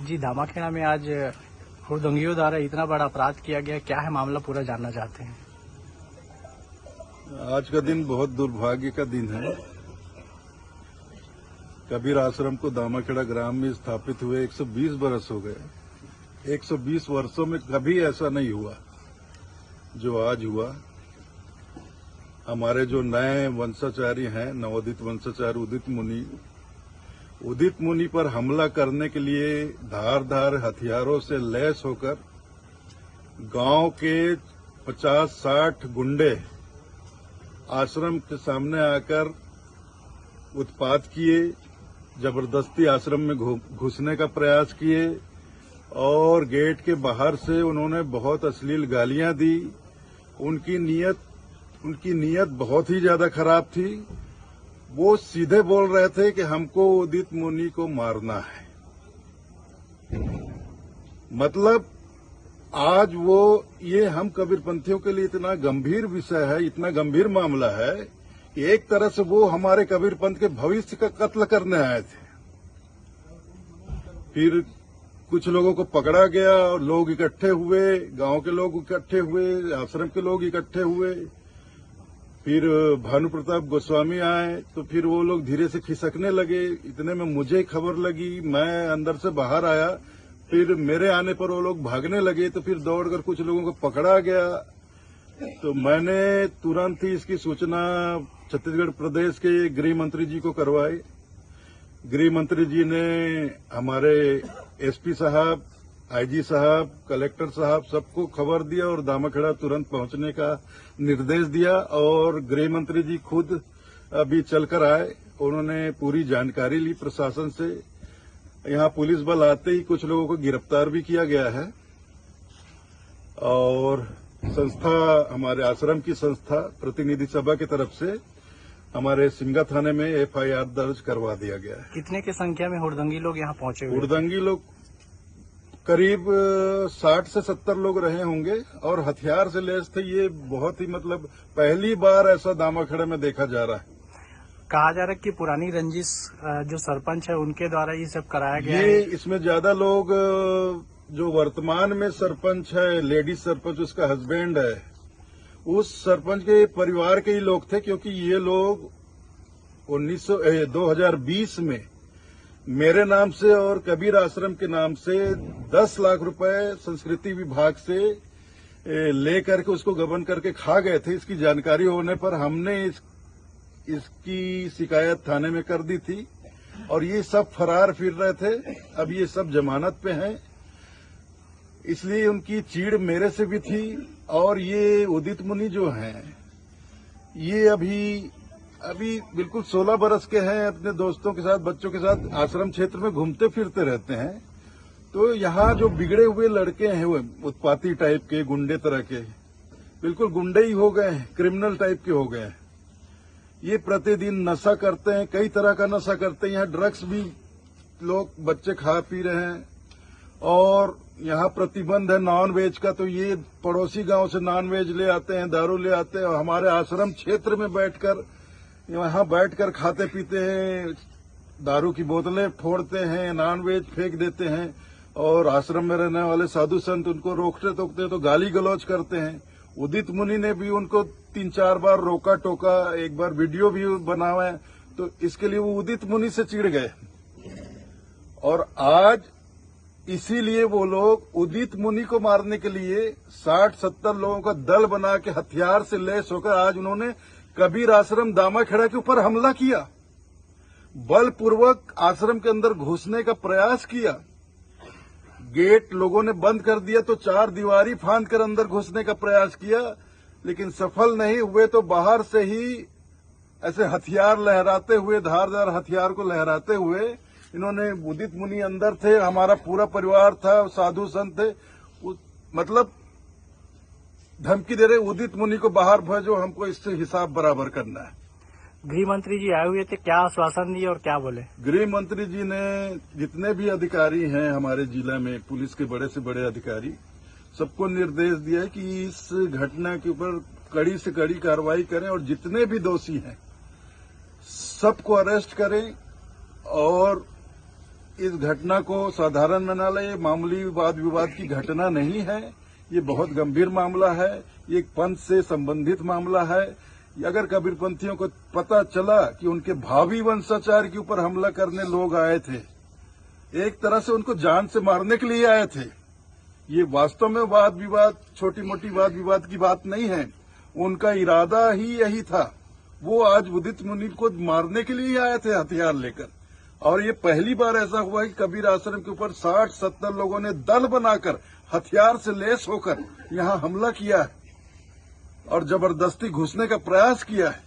जी, धामाखेड़ा में आज हुड़दंगियों द्वारा इतना बड़ा अपराध किया गया, क्या है मामला पूरा जानना चाहते हैं। आज का दिन बहुत दुर्भाग्य का दिन है। कबीर आश्रम को दामाखेड़ा ग्राम में स्थापित हुए 120 बरस हो गए। 120 वर्षों में कभी ऐसा नहीं हुआ जो आज हुआ। हमारे जो नए वंशाचारी हैं, नवोदित वंशाचारी उदित मुनि पर हमला करने के लिए धारदार हथियारों से लैस होकर गांव के 50-60 गुंडे आश्रम के सामने आकर उत्पात किए, जबरदस्ती आश्रम में घुसने का प्रयास किए और गेट के बाहर से उन्होंने बहुत अश्लील गालियां दी। उनकी नीयत बहुत ही ज्यादा खराब थी। वो सीधे बोल रहे थे कि हमको उदित मुनि को मारना है। मतलब आज ये हम कबीरपंथियों के लिए इतना गंभीर विषय है, इतना गंभीर मामला है कि एक तरह से वो हमारे कबीरपंथ के भविष्य का कत्ल करने आए थे। फिर कुछ लोगों को पकड़ा गया और लोग इकट्ठे हुए, गांव के लोग इकट्ठे हुए, आश्रम के लोग इकट्ठे हुए। फिर भानु प्रताप गोस्वामी आए तो फिर वो लोग धीरे से खिसकने लगे। इतने में मुझे खबर लगी, मैं अंदर से बाहर आया। फिर मेरे आने पर वो लोग भागने लगे तो फिर दौड़कर कुछ लोगों को पकड़ा गया। तो मैंने तुरंत ही इसकी सूचना छत्तीसगढ़ प्रदेश के गृह मंत्री जी को करवाई। गृह मंत्री जी ने हमारे एसपी साहब, आईजी साहब, कलेक्टर साहब सबको खबर दिया और दामाखेड़ा तुरंत पहुंचने का निर्देश दिया। और गृह मंत्री जी खुद अभी चलकर आए, उन्होंने पूरी जानकारी ली प्रशासन से। यहां पुलिस बल आते ही कुछ लोगों को गिरफ्तार भी किया गया है और संस्था, हमारे आश्रम की संस्था प्रतिनिधि सभा की तरफ से हमारे सिमगा थाने में एफआईआर दर्ज करवा दिया गया है। कितने की संख्या में हुड़दंगी लोग यहाँ पहुंचे हुए? हुड़दंगी लोग करीब 60 से 70 लोग रहे होंगे और हथियार से लैस थे। ये बहुत ही मतलब पहली बार ऐसा दामाखेड़ा में देखा जा रहा है। कहा जा रहा है कि पुरानी रंजिश जो सरपंच है उनके द्वारा ये सब कराया गया ये है। इसमें ज्यादा लोग जो वर्तमान में सरपंच है, लेडीज सरपंच, उसका हस्बैंड है, उस सरपंच के परिवार के ही लोग थे। क्योंकि ये लोग 2020 में मेरे नाम से और कबीर आश्रम के नाम से 10 लाख रुपए संस्कृति विभाग से लेकर के उसको गबन करके खा गए थे। इसकी जानकारी होने पर हमने इसकी शिकायत थाने में कर दी थी और ये सब फरार फिर रहे थे। अब ये सब जमानत पे हैं, इसलिए उनकी चीड़ मेरे से भी थी। और ये उदित मुनि जो हैं, ये अभी बिल्कुल 16 बरस के हैं, अपने दोस्तों के साथ, बच्चों के साथ आश्रम क्षेत्र में घूमते फिरते रहते हैं। तो यहाँ जो बिगड़े हुए लड़के हैं, वो उत्पाती टाइप के, गुंडे तरह के, बिल्कुल गुंडे ही हो गए हैं, क्रिमिनल टाइप के हो गए हैं। ये प्रतिदिन नशा करते हैं, कई तरह का नशा करते हैं। यहाँ ड्रग्स भी लोग, बच्चे खा पी रहे हैं और यहाँ प्रतिबंध है नॉन वेज का। तो ये पड़ोसी गांव से नॉन वेज ले आते हैं, दारू ले आते हैं और हमारे आश्रम क्षेत्र में बैठकर खाते पीते हैं, दारू की बोतलें फोड़ते हैं, नॉन वेज फेंक देते हैं। और आश्रम में रहने वाले साधु संत उनको रोकते टोकते तो गाली गलौज करते हैं। उदित मुनि ने भी उनको 3-4 बार रोका टोका, एक बार वीडियो भी बनावा है। तो इसके लिए वो उदित मुनि से चिढ़ गए और आज इसीलिए वो लोग उदित मुनि को मारने के लिए 60-70 लोगों का दल बना के हथियार से लैस होकर आज उन्होंने कबीर आश्रम दामाखेड़ा के ऊपर हमला किया। बलपूर्वक आश्रम के अंदर घुसने का प्रयास किया। गेट लोगों ने बंद कर दिया तो 4 दीवारी फांद कर अंदर घुसने का प्रयास किया, लेकिन सफल नहीं हुए। तो बाहर से ही ऐसे हथियार लहराते हुए, धारदार हथियार को लहराते हुए इन्होंने, उदित मुनि अंदर थे, हमारा पूरा परिवार था, साधु संत थे, मतलब धमकी दे रहे उदित मुनि को बाहर भेजो, हमको इससे हिसाब बराबर करना है। गृह मंत्री जी आए हुए थे, क्या आश्वासन दिए और क्या बोले? गृह मंत्री जी ने जितने भी अधिकारी हैं हमारे जिला में, पुलिस के बड़े से बड़े अधिकारी, सबको निर्देश दिया है कि इस घटना के ऊपर कड़ी से कड़ी कार्रवाई करें और जितने भी दोषी हैं सबको अरेस्ट करें और इस घटना को साधारण न ले, ये मामूली वाद विवाद की घटना नहीं है। ये बहुत गंभीर मामला है। ये एक पंथ से संबंधित मामला है। अगर कबीरपंथियों को पता चला कि उनके भावी वंशाचार्य के ऊपर हमला करने लोग आए थे, एक तरह से उनको जान से मारने के लिए आए थे। ये वास्तव में वाद विवाद, छोटी मोटी वाद विवाद की बात नहीं है। उनका इरादा ही यही था। वो आज उदित मुनि को मारने के लिए आए थे हथियार लेकर। और ये पहली बार ऐसा हुआ कि कबीर आश्रम के ऊपर 60-70 लोगों ने दल बनाकर हथियार से लैस होकर यहाँ हमला किया है और जबरदस्ती घुसने का प्रयास किया है।